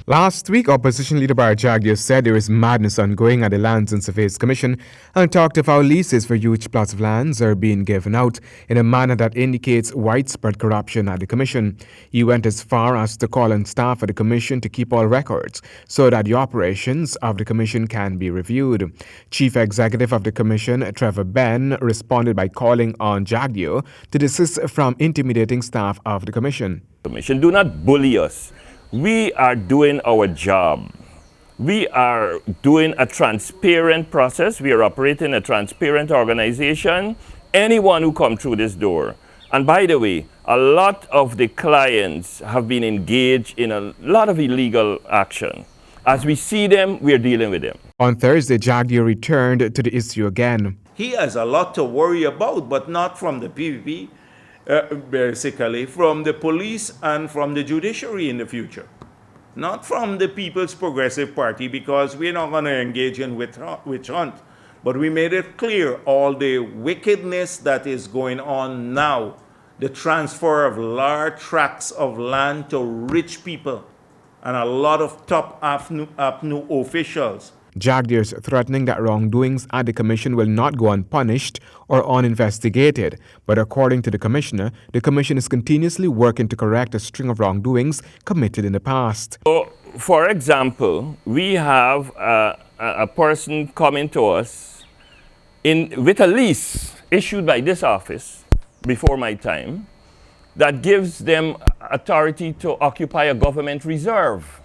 Last week, opposition leader Jagdeo said there is madness ongoing at the Lands and Surveys Commission and talked of how leases for huge plots of lands are being given out in a manner that indicates widespread corruption at the Commission. He went as far as to call on staff at the Commission to keep all records so that the operations of the Commission can be reviewed. Chief Executive of the Commission, Trevor Benn, responded by calling on Jagdeo to desist from intimidating staff of the Commission. Commission, do not bully us. We are doing our job. We are doing a transparent process. We are operating a transparent organization. Anyone who comes through this door. And by the way, a lot of the clients have been engaged in a lot of illegal action. As we see them, we are dealing with them. On Thursday, Jagdeo returned to the issue again. He has a lot to worry about, but not from the PVP. Basically from the police and from the judiciary in the future. Not from the People's Progressive Party, because we're not going to engage in witch hunt. But we made it clear all the wickedness that is going on now, the transfer of large tracts of land to rich people and a lot of top APNU officials. Jagdeo is threatening that wrongdoings at the Commission will not go unpunished or uninvestigated. But according to the Commissioner, the Commission is continuously working to correct a string of wrongdoings committed in the past. So, for example, we have a person coming to us with a lease issued by this office before my time that gives them authority to occupy a government reserve.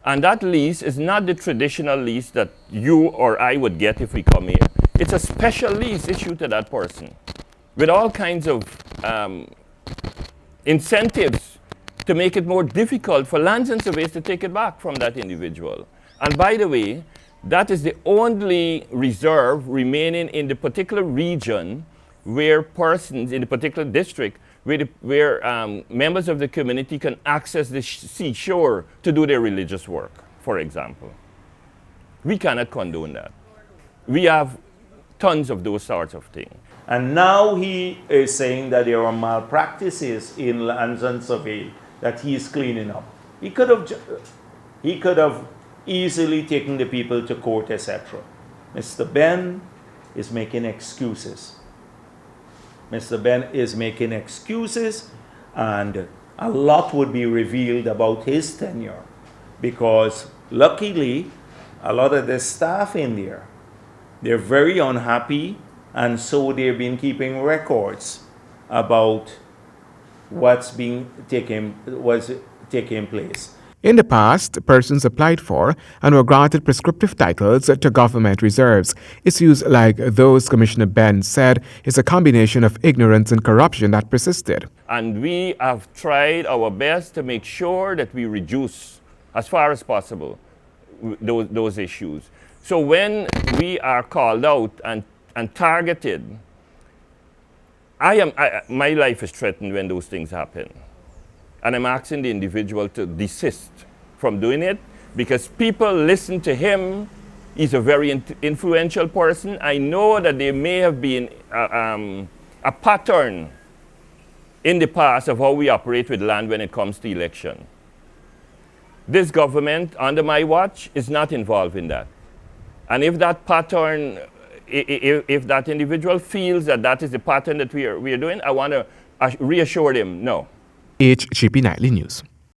And that lease is not the traditional lease that you or I would get if we come here. It's a special lease issued to that person with all kinds of incentives to make it more difficult for Lands and Surveys to take it back from that individual. And by the way, that is the only reserve remaining in the particular region where persons in the particular district where members of the community can access the seashore to do their religious work, for example. We cannot condone that. We have tons of those sorts of things. And now he is saying that there are malpractices in Lands and Survey that he is cleaning up. He could have easily taken the people to court, etc. Mr. Benn is making excuses. Mr. Benn is making excuses, and a lot would be revealed about his tenure, because luckily a lot of the staff in there, they're very unhappy, and so they've been keeping records about what's taking place. In the past, persons applied for and were granted prescriptive titles to government reserves. Issues like those Commissioner Benn said is a combination of ignorance and corruption that persisted. And we have tried our best to make sure that we reduce, as far as possible, those issues. So when we are called out and targeted, my life is threatened when those things happen. And I'm asking the individual to desist from doing it because people listen to him. He's a very influential person. I know that there may have been a pattern in the past of how we operate with land when it comes to election. This government, under my watch, is not involved in that. And if that pattern, if that individual feels that that is the pattern that we are doing, I want to reassure them, no. HGP Nightly News.